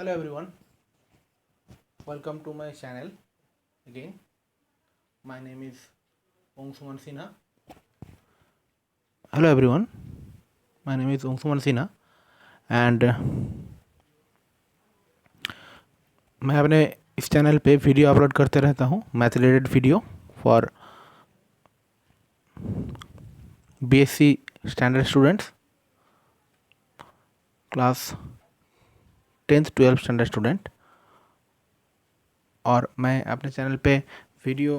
Hello everyone, welcome to my channel again. My name is Ongsuman Sinha. Hello everyone, my name is Ongsuman Sinha and मैं अपने इस channel पे video upload करते रहता हूँ, math related video for BSc standard students, class 10th 12th standard student. और मैं अपने चैनल पे वीडियो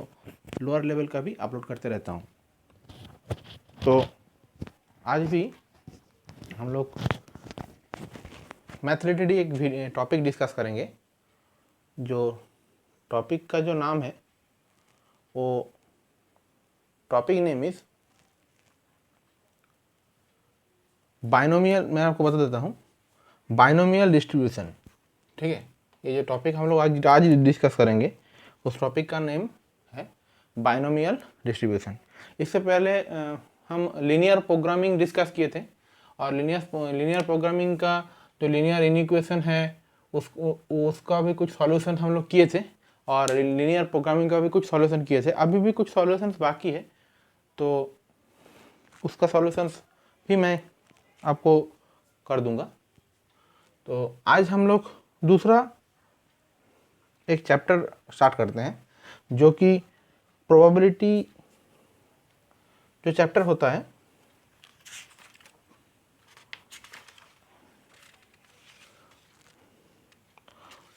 लोअर लेवल का भी अपलोड करते रहता हूँ। तो आज भी हम लोग मैथ रिलेटेड एक टॉपिक डिस्कस करेंगे। जो टॉपिक का जो नाम है वो टॉपिक नेम इज बाइनोमियल। मैं आपको बता देता हूँ, बाइनोमियल डिस्ट्रीब्यूशन। ठीक है, ये जो टॉपिक हम लोग आज डिस्कस करेंगे उस टॉपिक का नेम है बाइनोमियल डिस्ट्रीब्यूशन। इससे पहले हम लीनियर प्रोग्रामिंग डिस्कस किए थे और लीनियर प्रोग्रामिंग का जो लीनियर इनइक्वेशन है उसका भी कुछ सॉल्यूशन हम लोग किए थे और लीनियर प्रोग्रामिंग का भी कुछ सॉल्यूशन किए थे। अभी भी कुछ सॉल्यूशंस बाकी है, तो उसका सॉल्यूशंस भी मैं आपको कर दूंगा। तो आज हम लोग दूसरा एक चैप्टर स्टार्ट करते हैं, जो कि प्रोबेबिलिटी जो चैप्टर होता है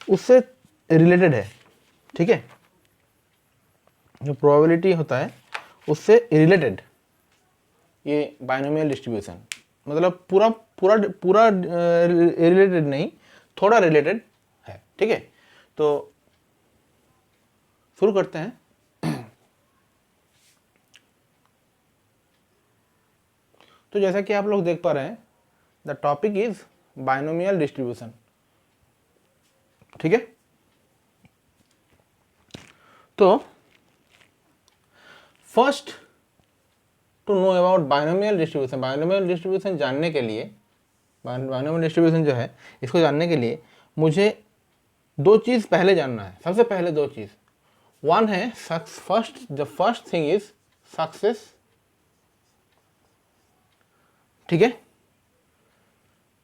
उससे रिलेटेड है। ठीक है, जो प्रोबेबिलिटी होता है उससे रिलेटेड ये बाइनोमियल डिस्ट्रीब्यूशन, मतलब पूरा पूरा पूरा रिलेटेड नहीं, थोड़ा रिलेटेड है। ठीक है, तो शुरू करते हैं। तो जैसा कि आप लोग देख पा रहे हैं, the topic is binomial distribution. ठीक है, तो first to know about binomial distribution. Binomial distribution जानने के लिए, बाइनोमियल डिस्ट्रीब्यूशन जो है इसको जानने के लिए मुझे दो चीज़ पहले जानना है। सबसे पहले दो चीज़, वन है the first thing is success. ठीक है,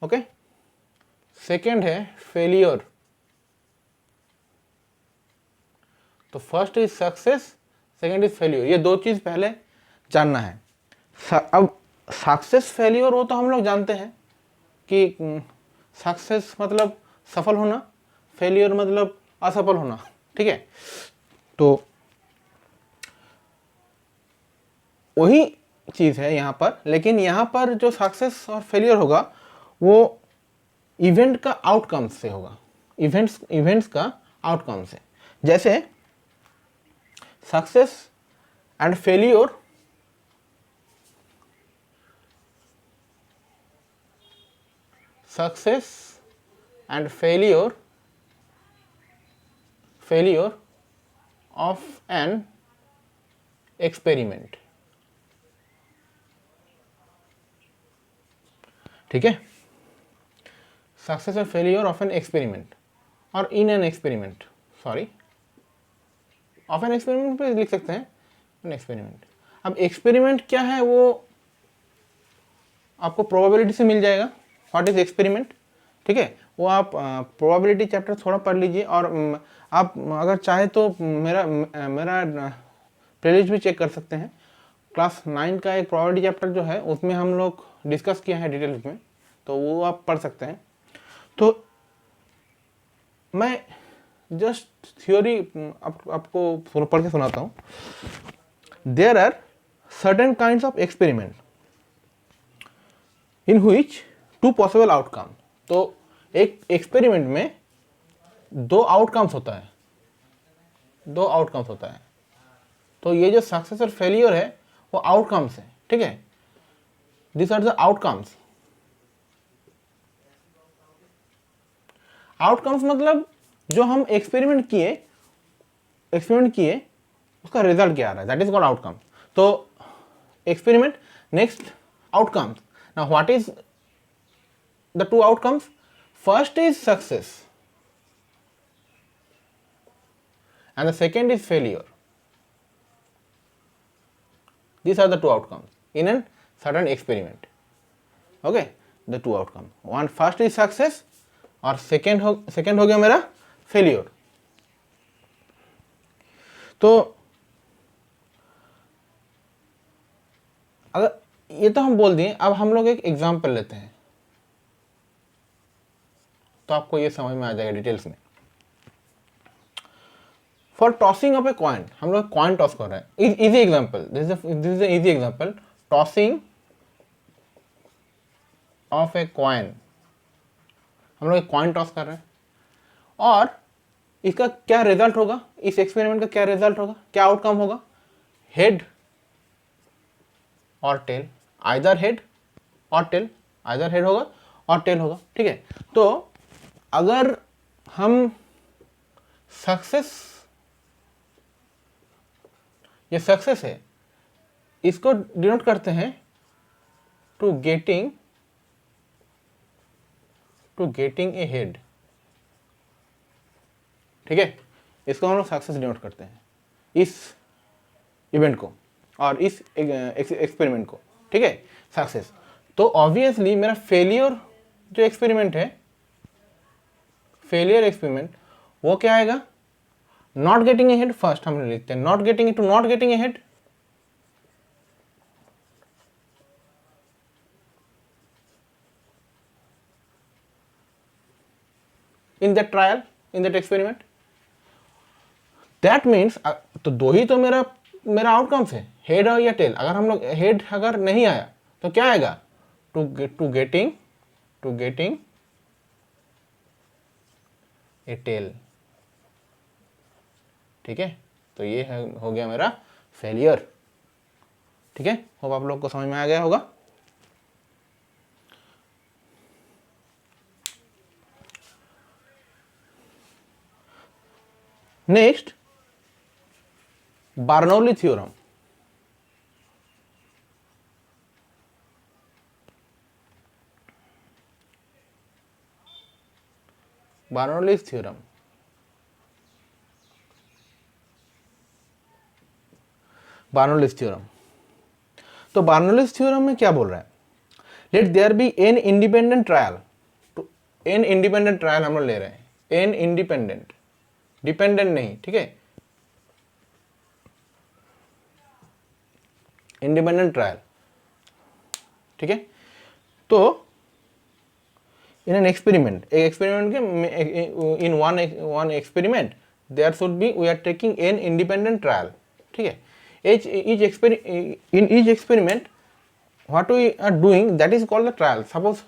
ओके। सेकेंड है फेलियर। तो first is success, second is failure, ये दो चीज़ पहले जानना है। अब सक्सेस फेलियर वो तो हम लोग जानते हैं कि सक्सेस मतलब सफल होना, फेलियर मतलब असफल होना। ठीक है, तो वही चीज़ है यहाँ पर, लेकिन यहाँ पर जो सक्सेस और फेलियर होगा वो इवेंट का आउटकम से होगा, इवेंट्स का आउटकम से। जैसे success and failure success and failure of an experiment। ठीक है, सक्सेस और फेलियर ऑफ एन एक्सपेरिमेंट और in an experiment, sorry of an experiment पे लिख सकते हैं एन एक्सपेरिमेंट। अब एक्सपेरिमेंट क्या है वो आपको प्रोबेबिलिटी से मिल जाएगा। व्हाट इज एक्सपेरिमेंट, ठीक है, वो आप प्रोबेबिलिटी चैप्टर थोड़ा पढ़ लीजिए। और आप अगर चाहे तो मेरा प्लेलिस्ट भी चेक कर सकते हैं। क्लास 9 का एक प्रोबेबिलिटी चैप्टर जो है उसमें हम लोग डिस्कस किया है डिटेल्स में, तो वो आप पढ़ सकते हैं। तो मैं जस्ट थ्योरी आपको पढ़ के सुनाता हूँ। There are certain kinds of experiment in which two possible outcome. तो एक एक्सपेरिमेंट में दो आउटकम्स होता है। तो ये जो सक्सेस और फेलियर है वो आउटकम्स है। ठीक है, this are the outcomes. Outcomes मतलब जो हम एक्सपेरिमेंट किए उसका रिजल्ट क्या आ रहा है, दैट इज कॉल्ड आउटकम। तो experiment, next outcomes. Now what is the two outcomes? First is success, and the second is failure. These are the two outcomes in a certain experiment. Okay, the two outcomes. One first is success और second हो गया मेरा failure. तो अगर ये तो हम बोल दिए, अब हम लोग एक एग्जाम्पल लेते हैं तो आपको ये समझ में आ जाएगा डिटेल्स में. For tossing of a coin, हम लोग कॉइन टॉस कर रहे हैं. Easy example, this is easy example. Tossing of a coin, हम लोग एक कॉइन टॉस कर रहे हैं और इसका क्या रिजल्ट होगा, इस एक्सपेरिमेंट का क्या रिजल्ट होगा, क्या आउटकम होगा, हेड और टेल, आइदर हेड और टेल, आइदर हेड होगा और टेल होगा. ठीक है, तो अगर हम सक्सेस, ये सक्सेस है, इसको डिनोट करते हैं टू गेटिंग ए हेड. ठीक है, इसको हम लोग सक्सेस डिनोट करते हैं, इस इवेंट को और इस एक्सपेरिमेंट को. ठीक है, सक्सेस. तो ऑब्वियसली मेरा फेलियर जो एक्सपेरिमेंट है, फेलियर एक्सपेरिमेंट, वो क्या आएगा, not getting a head. First हम लिखते हैं not getting, to not getting a head. In that trial, in that experiment. That means तो दो ही तो मेरा आउटकम्स है, हेड और या टेल. अगर हम लोग हेड अगर नहीं आया तो क्या आएगा, टू गेटिंग ए टेल. ठीक है, तो ये हो गया मेरा फेलियर. ठीक है, होप आप लोग को समझ में आ गया होगा. Next, Bernoulli theorem. Bernoulli's theorem. Bernoulli's theorem, तो बार्नौलीज थ्योरम में क्या बोल रहा है, let there be N independent trial. तो एन इंडिपेंडेंट ट्रायल हम लोग ले रहे हैं, एन इंडिपेंडेंट, डिपेंडेंट नहीं. ठीक है, इंडिपेंडेंट ट्रायल. ठीक है, तो in an experiment, एक एक्सपेरिमेंट के in one experiment there should be, we are taking an independent trial. ठीक है, in each experiment what we are doing, that is called the trial. Suppose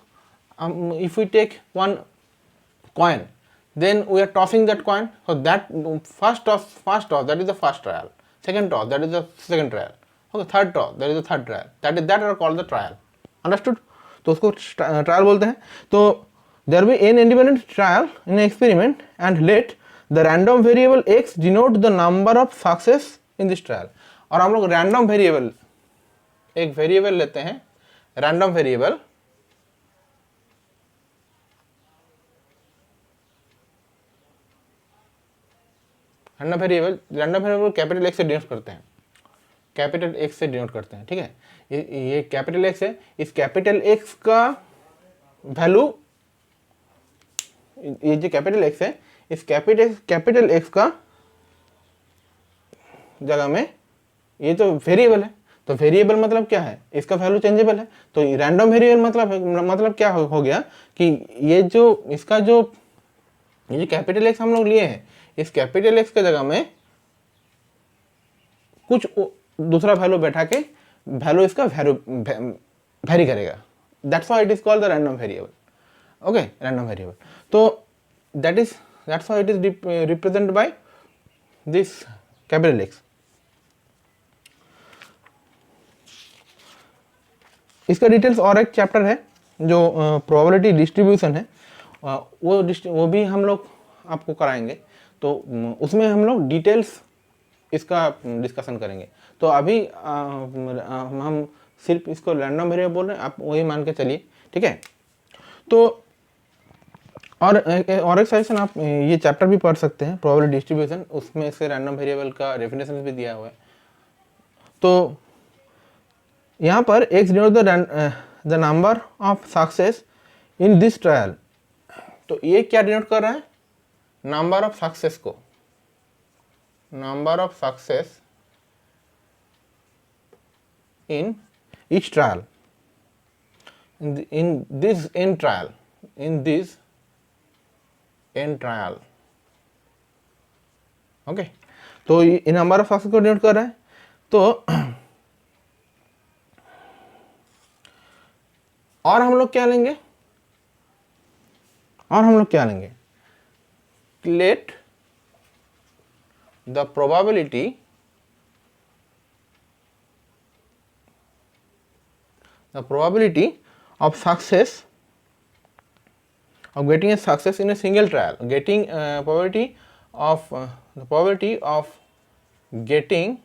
if we take one coin, then we are tossing that coin. So that first toss, that is the first trial. Second toss, that is the second trial. Okay, third toss, that is the third trial. That are called the trial. Understood? तो उसको trial बोलते हैं. तो there be N independent trial in experiment and let the random variable x denote the number of success in this trial. और हम लोग random variable, एक variable लेते हैं, random variable, random variable capital x से डिनोट करते हैं, capital x से डिनोट करते हैं. ठीक है, ये कैपिटल एक्स है, इस कैपिटल एक्स का वैल्यू, ये जो कैपिटल एक्स है, इस कैपिटल एक्स का जगह में ये तो वेरिएबल है. तो वेरिएबल मतलब क्या है, इसका वैल्यू चेंजेबल है. तो रैंडम वेरिएबल मतलब क्या हो गया कि ये जो इसका जो ये जो कैपिटल एक्स हम लोग लिए हैं, इस कैपिटल एक्स के जगह में कुछ दूसरा वैल्यू बैठा के वैल्यू इसका वेरी करेगा. That's why it is called the random variable. Okay, random variable. तो that's why it is represented by this capital X. इसका डिटेल्स और एक चैप्टर है जो प्रोबेबिलिटी डिस्ट्रीब्यूशन है, वो भी हम लोग आपको कराएंगे. तो उसमें हम लोग डिटेल्स इसका डिस्कशन करेंगे. तो अभी हम सिर्फ इसको रैंडम वेरिएबल बोल रहे हैं, आप वही मान के चलिए. ठीक है, तो और एक सेक्शन आप ये चैप्टर भी पढ़ सकते हैं, प्रोबेबिलिटी डिस्ट्रीब्यूशन, उसमें से रैंडम वेरिएबल का डेफिनेशन भी दिया हुआ है। तो यहाँ पर x denote the number of success in this trial, तो ये क्या डिनोट कर रहा है, नंबर ऑफ सक्सेस को, number of success in each trial, in this end trial, in this end trial, okay तो ये नंबर ऑफ सक्सेस को डिनोट कर रहा है। तो और हम लोग क्या लेंगे, let the probability of success of getting a success in a single trial, getting probability of the probability of getting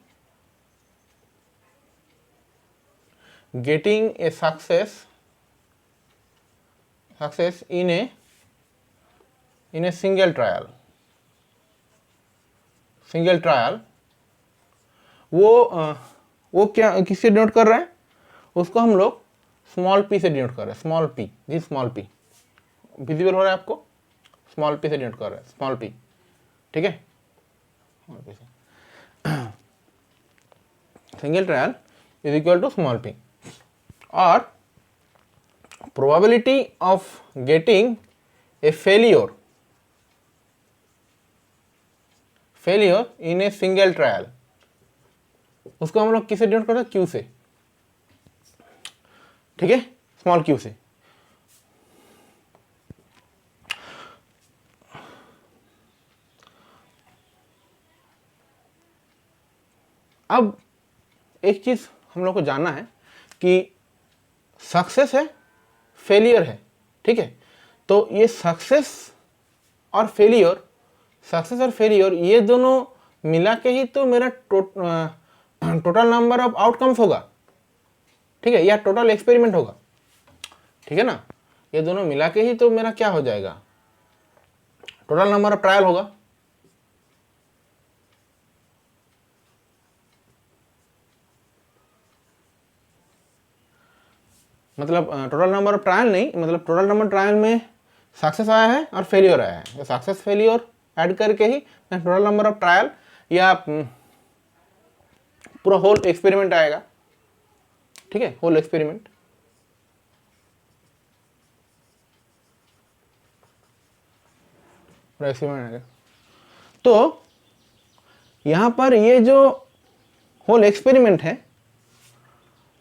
a success in a single trial, वो क्या किससे डिनोट कर रहा है, उसको हम लोग स्मॉल p से डिनोट कर रहे हैं, small p, this small p visible हो रहा है आपको, स्मॉल p से डिनोट कर रहा है, स्मॉल p, ठीक है। Single trial is equal to small p, और probability of getting a failure in a single trial, उसको हम लोग किससे डिनोट कर रहे हैं, q से, ठीक है, स्मॉल q से। अब एक चीज हम लोग को जानना है कि सक्सेस है, फेलियर है, ठीक है। तो ये सक्सेस और फेलियर ये दोनों मिला के ही तो मेरा टोटल नंबर ऑफ आउटकम्स होगा, ठीक है, या टोटल एक्सपेरिमेंट होगा, ठीक है ना। ये दोनों मिला के ही तो मेरा क्या हो जाएगा, टोटल नंबर ऑफ ट्रायल होगा। मतलब टोटल नंबर ऑफ ट्रायल नहीं, मतलब टोटल नंबर ट्रायल में सक्सेस आया है और फेलियर आया है, तो सक्सेस फेलियर ऐड करके ही टोटल नंबर ऑफ ट्रायल या पूरा होल एक्सपेरिमेंट आएगा, ठीक है, होल एक्सपेरिमेंट। आएगा। तो यहां पर ये जो होल एक्सपेरिमेंट है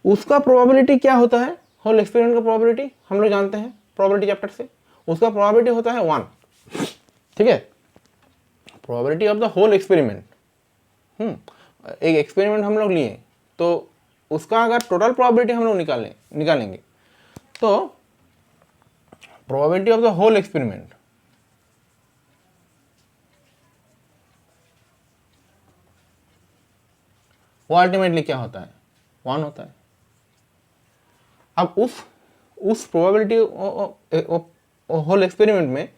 उसका प्रोबेबिलिटी क्या होता है, होल एक्सपेरिमेंट का प्रोबेबिलिटी हम लोग जानते हैं प्रोबेबिलिटी चैप्टर से, उसका प्रोबेबिलिटी होता है 1, ठीक है, probability of the whole experiment. एक एक्सपेरिमेंट हम लोग लिए तो उसका अगर टोटल प्रोबेबिलिटी हम लोग निकालेंगे तो probability of the whole experiment वो अल्टीमेटली क्या होता है, 1 होता है। अब उस प्रोबेबिलिटी होल एक्सपेरिमेंट में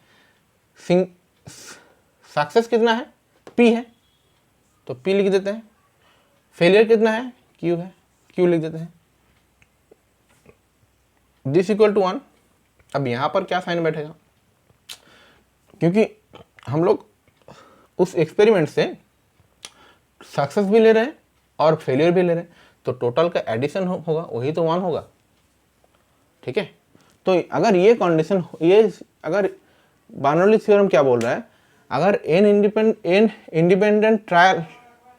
सक्सेस कितना है, p है, तो p लिख देते हैं, फेलियर कितना है, q है, q लिख देते हैं, दिस इक्वल टू 1। अब यहां पर क्या साइन बैठेगा, क्योंकि हम लोग उस एक्सपेरिमेंट से सक्सेस भी ले रहे हैं और फेलियर भी ले रहे हैं, तो टोटल का एडिशन होगा, वही तो 1 होगा, ठीक है। तो अगर ये कंडीशन, ये अगर बर्नौली थ्योरम क्या बोल रहा है, अगर n इंडिपेंडेंट ट्रायल,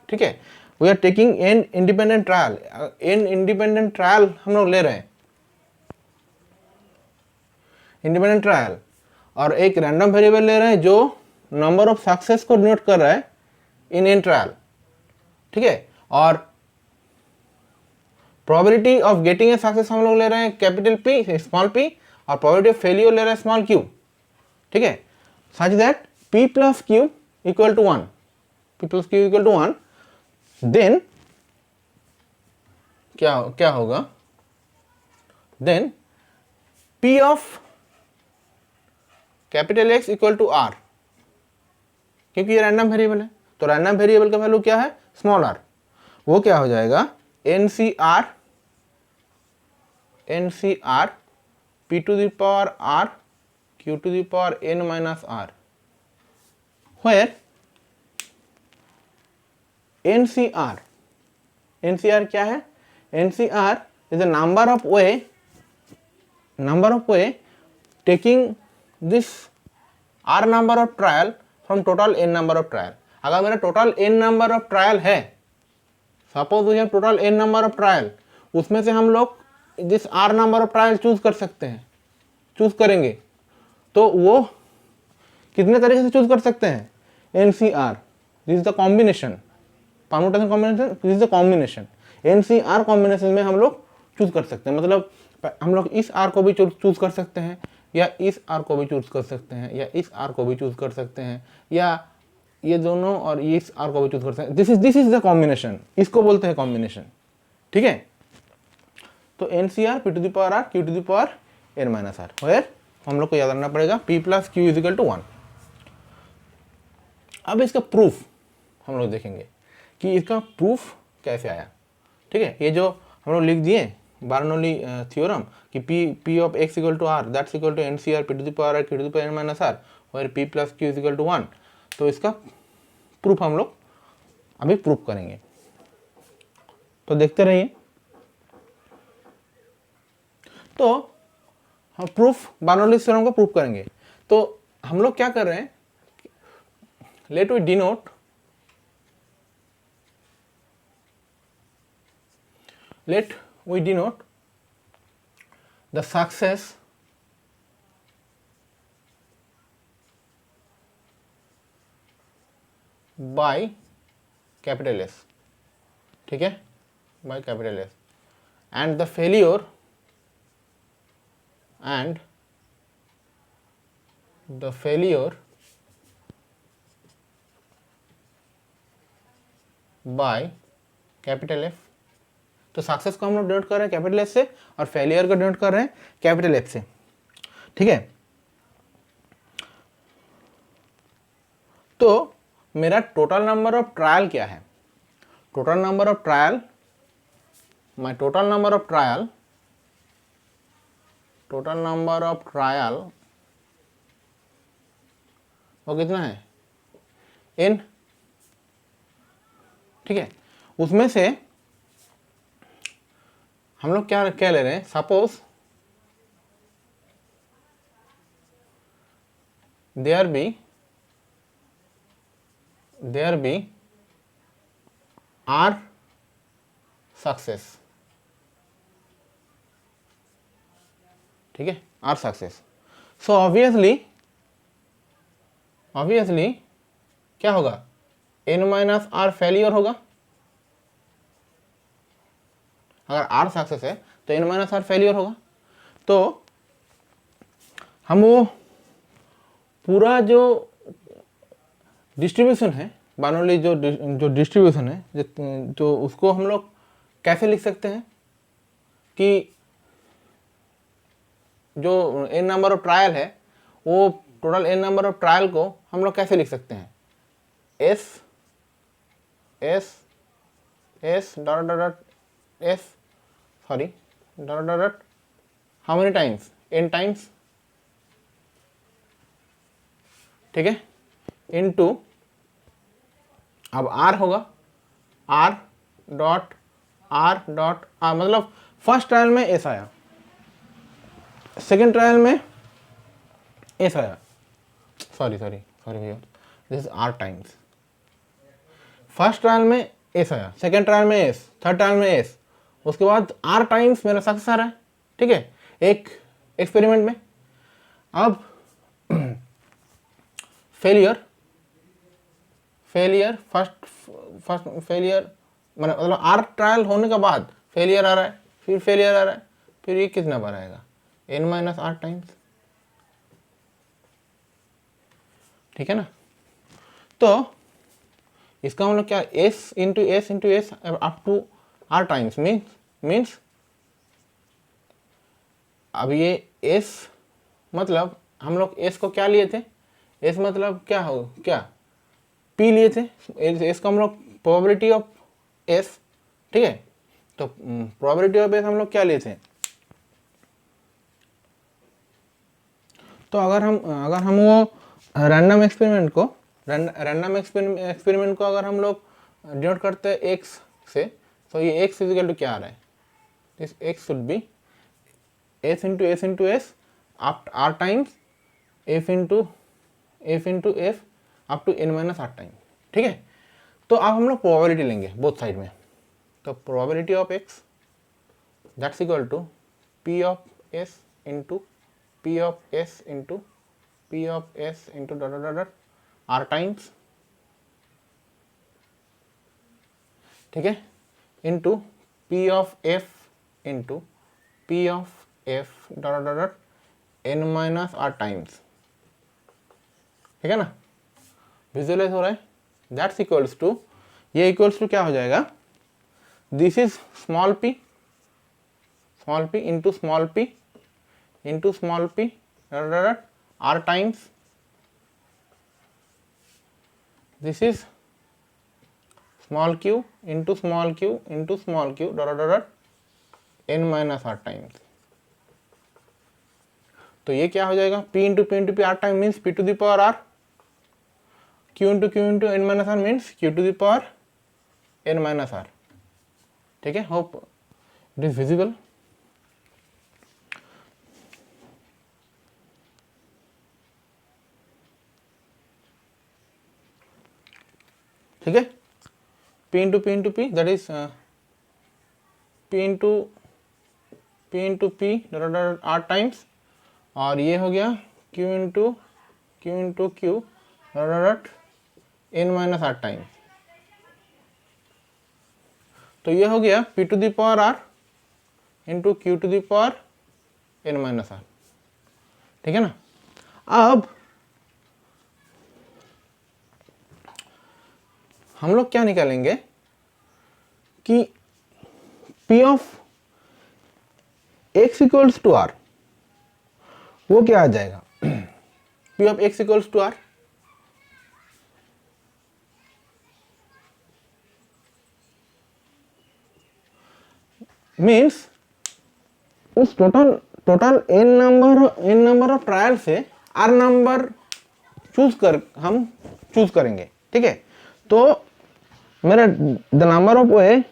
ठीक है, we are taking n independent trial, हम लोग ले रहे हैं इंडिपेंडेंट ट्रायल, और एक रैंडम वेरिएबल ले रहे हैं जो नंबर ऑफ सक्सेस को डिनोट कर रहा है इन एन ट्रायल, ठीक है, और probability of getting a success हम लोग ले रहे हैं कैपिटल P, स्मॉल p, और प्रोबेबिलिटी ऑफ फेलियर ले रहे हैं स्मॉल q, ठीक है, such that p plus q equal to 1, then क्या होगा, then p of capital x equal to r, क्योंकि ये रैंडम वेरिएबल है, तो रैंडम वेरिएबल का वैल्यू क्या है, स्मॉल आर, वो क्या हो जाएगा n c r p to the power r q to the power n minus r, where NCR क्या है, NCR is the number of way taking this R number of trial from total n number of trial। अगर मेरा total n number of trial है, suppose we have total n number of trial, उसमें से हम लोग जिस R number of trial choose कर सकते हैं, चूज करेंगे, तो वो कितने तरीके से चूज कर सकते हैं, NCR, this is the combination, permutation combination, this is the combination, NCR combination में हम लोग चूज कर सकते हैं, मतलब हम लोग इस R को भी चूज कर सकते हैं, या इस R को भी चूज कर सकते हैं, या इस R को भी चूज कर सकते हैं, या ये दोनों और इस R को भी चूज कर सकते हैं, दिस इज द कॉम्बिनेशन, इसको बोलते हैं कॉम्बिनेशन, ठीक है। तो NCR P to the power R Q to the power n minus R, where हम लोग को याद रखना पड़ेगा P plus Q is equal to 1। अब इसका प्रूफ हम लोग देखेंगे कि इसका प्रूफ कैसे आया, ठीक है। ये जो हम लोग लिख दिए बार्नौली थ्योरम कि P of x equal to R that's equal to NCR P to the power R Q to the power n minus R, where P plus Q is equal to 1, तो इसका proof हम लोग अभी proof करेंगे, तो देखते रहिए। तो हम प्रूफ बार्नौली थ्योरम को प्रूफ करेंगे, तो हम लोग क्या कर रहे हैं, let we denote the success by capital S, ठीक है, by capital S, and the failure by capital f. तो सक्सेस को हम लोग डिनोट कर रहे हैं कैपिटल एफ से, और फेलियर को डिनोट कर रहे हैं कैपिटल एफ से, ठीक है। तो मेरा टोटल नंबर ऑफ ट्रायल क्या है, total number of trial, my total number of trial वो कितना है n, ठीक है। उसमें से हम लोग क्या ले रहे हैं, suppose there be r success, ठीक है, आर सक्सेस। सो ऑब्वियसली क्या होगा, n माइनस आर फेलियर होगा, अगर R सक्सेस है तो n माइनस आर फेलियर होगा। तो हम वो पूरा जो डिस्ट्रीब्यूशन है, बार्नौली जो डिस्ट्रीब्यूशन है, जो उसको हम लोग कैसे लिख सकते हैं कि जो n नंबर ऑफ ट्रायल है, वो total n number of trial को हम लोग कैसे लिख सकते हैं, how many times, n times, ठीक है, इनटू, अब r होगा r डॉट r, मतलब फर्स्ट ट्रायल में s आया, सेकेंड ट्रायल में s आया, सॉरी भैया, this is r times, first trial में s आया, सेकेंड ट्रायल में s, थर्ड ट्रायल में s, उसके बाद r टाइम्स मेरा सक्सेस आ रहा है, ठीक है, एक एक्सपेरिमेंट में। अब फेलियर फर्स्ट फेलियर, मतलब r ट्रायल होने के बाद फेलियर आ रहा है, फिर फेलियर आ रहा है, फिर ये कितना बार आएगा, n माइनस आर टाइम्स, ठीक है ना। तो इसका मतलब क्या, s into s up to r times means अब ये s मतलब हम लोग एस को क्या लिए थे, एस मतलब क्या हो क्या, पी लिए थे, एस को हम लोग प्रोबेबिलिटी ऑफ एस, ठीक है। तो प्रोबेबिलिटी ऑफ एस हम लोग क्या लिए थे, तो अगर हम वो रैंडम एक्सपेरिमेंट को अगर हम लोग डिनोट करते हैं एक्स से, तो ये एक्स इजिकल टू क्या आ रहा है, this x should be s into s r times f into f up to n minus r time, ठीक है। तो अब हम लोग प्रोबेबिलिटी लेंगे बोथ साइड में, तो probability of x that's equal to p of s into p of s into p of s into dot dot dot r times, ठीक है, into p of f into p of f dot dot dot n minus r times, ठीक है ना, visualize हो रहा है। That's equals to, ये equals to क्या हो जाएगा, this is small p into small p into small p r times, this is small q into small q into small q dot n minus r times. तो ये क्या हो जाएगा, p into p r time means p to the power r, q into n minus r means q to the power n minus r, ठीक है। Hope it is visible. ठीक है, p into p that is p into p dot r times, और ये हो गया q into q dot n minus r times. तो ये हो गया p to the power r into q to the power n minus r, ठीक है ना। अब हम लोग क्या निकालेंगे कि p of x equals to r, वो क्या आ जाएगा, p of x equals to r means उस टोटल n नंबर ऑफ ट्रायल से r नंबर हम चूज करेंगे, ठीक है। तो मेरा द नंबर ऑफ वे,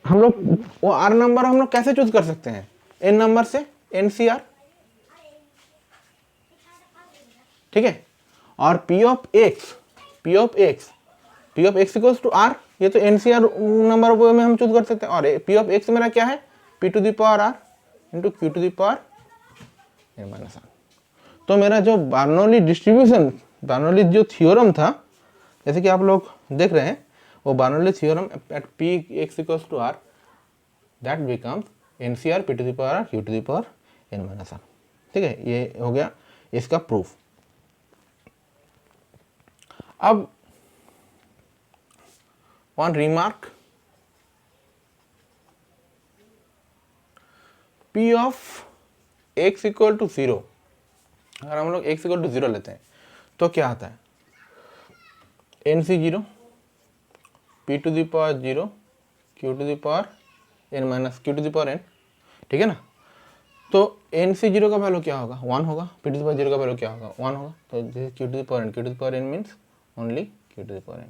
हम लोग वो r नंबर हम लोग कैसे चूज कर सकते हैं, n नंबर से NCR, ठीक है। और p of x equals to r, ये तो NCR नंबर ऑफ वे में हम चूज कर सकते हैं। और p ऑफ x मेरा क्या है, p to the power r into q to the power n minus r। तो मेरा जो बर्नौली जो थ्योरम था, जैसे कि आप लोग देख रहे हैं, वो Bernoulli theorem at p x equals to r that becomes NCR p to the power r q to the power n minus r, ठीक है। ये हो गया इसका प्रूफ। अब one remark, p of x equal to 0, अगर हम लोग x इक्वल टू 0 लेते हैं तो क्या आता है, NC 0 p to the power 0 q to the power n minus q to the power n, ठीक है ना। तो NC 0 का वैल्यू क्या होगा, 1 होगा, p टू द पावर 0 का वैल्यू क्या होगा, 1 होगा। तो this q to the power n means only q to the power n,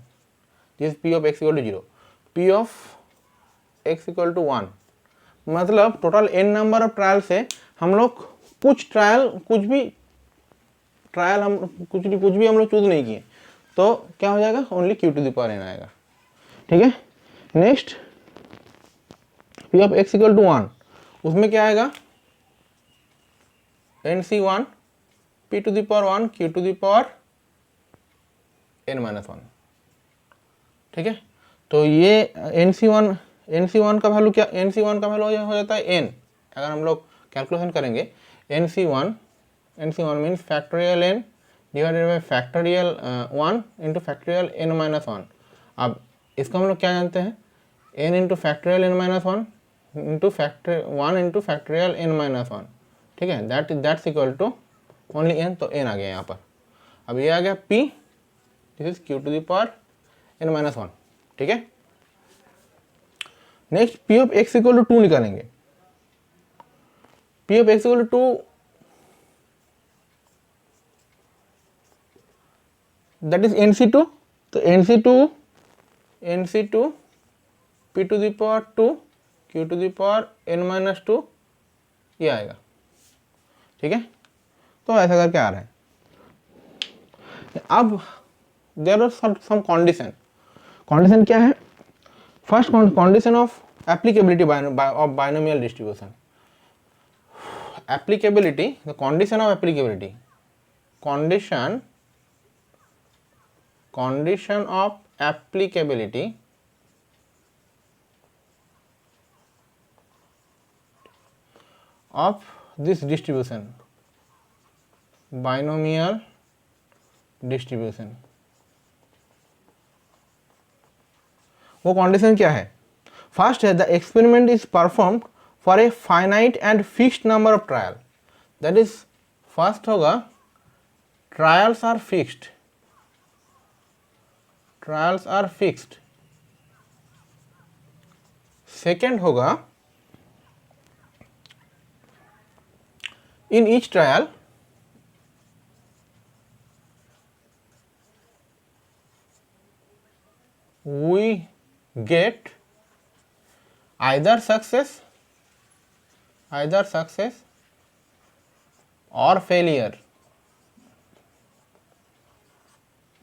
this p of x equal to 0, p of x equal to 1, मतलब total n number of trial से हम लोग कुछ भी हम लोग चूज नहीं किए, तो क्या हो जाएगा, only q to the power n आएगा, ठीक है। Next p of x equal to 1, उसमें क्या आएगा, NC1 p to the power 1 q to the power n minus 1, ठीक है। तो ये NC1 का वैल्यू क्या, NC1 का वैल्यू हो जाता है n, अगर हम लोग कैलकुलेशन करेंगे NC1 means factorial n divided by factorial 1 into factorial n minus 1। अब इसको हम लोग क्या जानते हैं, n into factorial n minus 1 into 1 into factorial n minus 1, ठीक है, that's equal to only n, तो n आ गया यहाँ पर। अब ये आ गया p, this is q to the power n minus 1, ठीक है। Next p of x equal to 2 निकालेंगे। p of x equal to 2, that is nc2, तो nc2 p to the power 2 q to the power n minus 2, ये आएगा, ठीक है। तो ऐसा करके आ रहा है। अब there are some condition. Condition क्या है? First condition of applicability of binomial distribution. Applicability, the condition of applicability, condition of applicability of this distribution, binomial distribution, वो कंडीशन क्या है? फर्स्ट है, the experiment is performed for a finite and fixed number of trial, that is first होगा trials are fixed, trials are fixed. Second होगा in each trial we get either success or failure,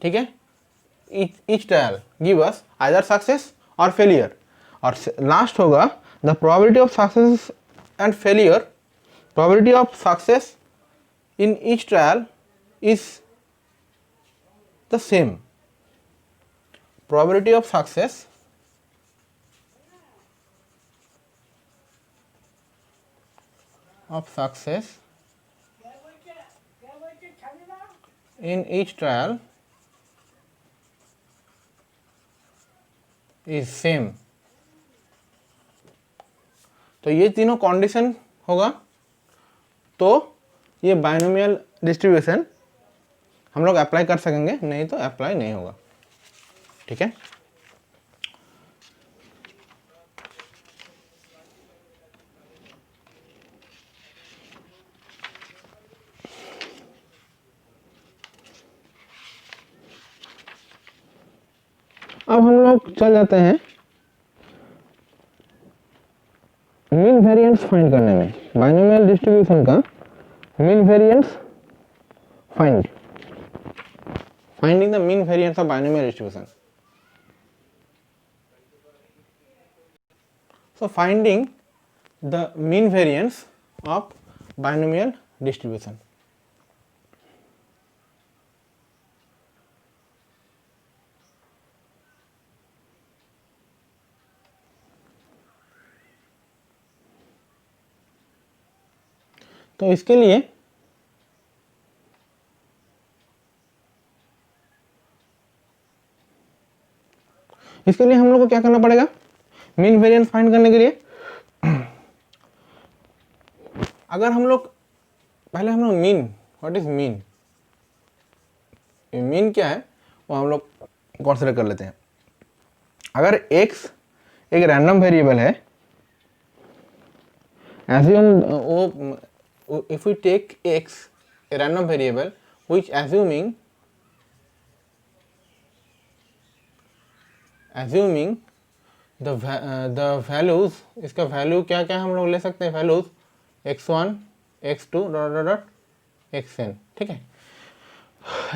ठीक है। each trial give us either success or failure, और last होगा the probability of success and failure, probability of success in each trial is the same, probability of success in each trial is same। तो ये तीनों condition होगा तो ये binomial distribution हम लोग अप्लाई कर सकेंगे, नहीं तो अप्लाई नहीं होगा, ठीक है। अब हम लोग चल जाते हैं मीन वेरिएंस फाइंड करने में। बाइनोमियल डिस्ट्रीब्यूशन का mean variance finding the mean variance of binomial distribution. So finding the mean variance of binomial distribution. तो इसके लिए हम लोग को क्या करना पड़ेगा मीन वेरिएंस फाइंड करने के लिए? अगर हम लोग पहले हम लोग mean, what is mean, mean क्या है वो हम लोग कंसीडर कर लेते हैं। अगर x एक रैंडम वेरिएबल है, assume if we take x a random variable which assuming the values, इसका वैल्यू क्या क्या हम लोग ले सकते हैं, values x1 x2 dot xn, ठीक है।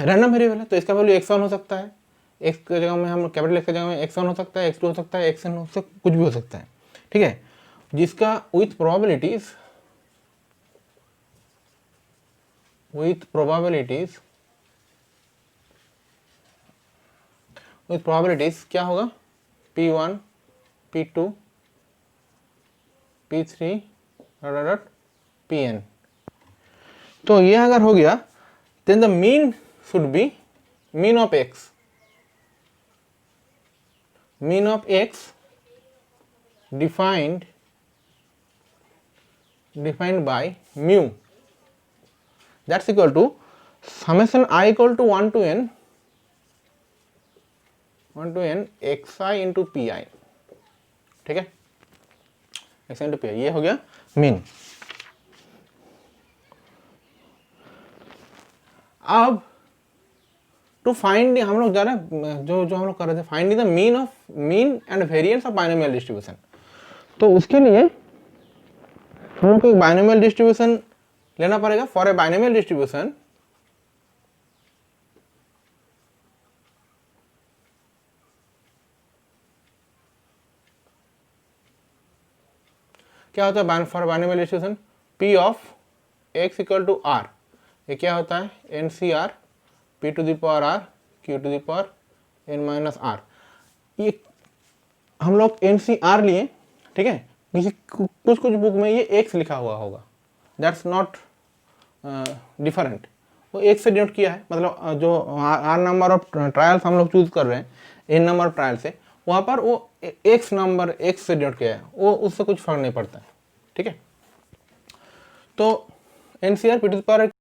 रैंडम वेरिएबल है तो इसका वैल्यू x1 हो सकता है, x की जगह में हम कैपिटल x की जगह में x1 हो सकता है, x2 हो सकता है, xn हो सकता है, कुछ भी हो सकता है, ठीक है। जिसका विथ probabilities क्या होगा p1 p2 p3 dot pn। तो ये अगर हो गया then the mean should be mean of x defined by mu, that's equal to summation i equal to 1 to n xi into p i, ठीक है, xi into p आई, ये हो गया मीन। अब टू फाइंड, हम लोग जा रहे हैं जो हम लोग कर रहे थे, find the mean and variance of binomial distribution. तो उसके लिए हम लोग को एक बाइनोमियल डिस्ट्रीब्यूशन लेना पड़ेगा। फॉर ए बाइनोमियल डिस्ट्रीब्यूशन क्या होता है, for binomial distribution p of x equal to r, ये क्या होता है, n c r p to the power r q to the power n minus r. ये हम लोग एन सी आर लिए, ठीक है, किसी कुछ बुक में ये एक्स लिखा हुआ होगा, दैट्स नॉट डिफरेंट, वो एक से डिनोट किया है, मतलब जो आर नंबर ऑफ ट्रायल्स हम लोग चूज कर रहे हैं एन नंबर ऑफ ट्रायल से, वहाँ पर वो एक्स नंबर एक्स से डिनोट किया है, वो उससे कुछ फर्क नहीं पड़ता है, ठीक है। तो n c r p to the power